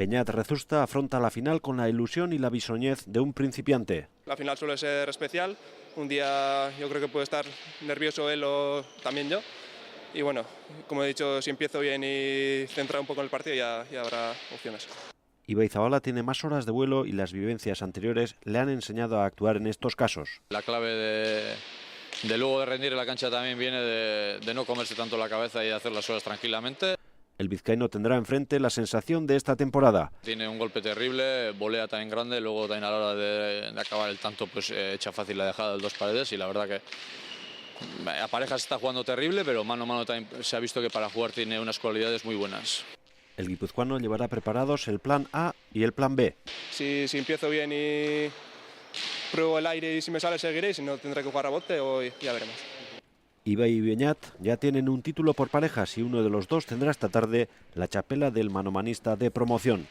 Beñat Rezusta afronta la final con la ilusión y la bisoñez de un principiante. La final suele ser especial, un día yo creo que puede estar nervioso él o también yo. Y bueno, como he dicho, si empiezo bien y centrado un poco en el partido ya habrá opciones. Ibaizabala tiene más horas de vuelo y las vivencias anteriores le han enseñado a actuar en estos casos. La clave de luego de rendir en la cancha también viene de no comerse tanto la cabeza y hacer las horas tranquilamente. El vizcaíno tendrá enfrente la sensación de esta temporada. Tiene un golpe terrible, volea también grande, luego también a la hora de acabar el tanto pues echa fácil la dejada de dos paredes y la verdad que a parejas está jugando terrible, pero mano a mano también se ha visto que para jugar tiene unas cualidades muy buenas. El guipuzcoano llevará preparados el plan A y el plan B. Si empiezo bien y pruebo el aire y si me sale seguiré, si no tendré que jugar a bote o ya veremos. Ibai y Beñat ya tienen un título por parejas y uno de los dos tendrá esta tarde la chapela del manomanista de promoción.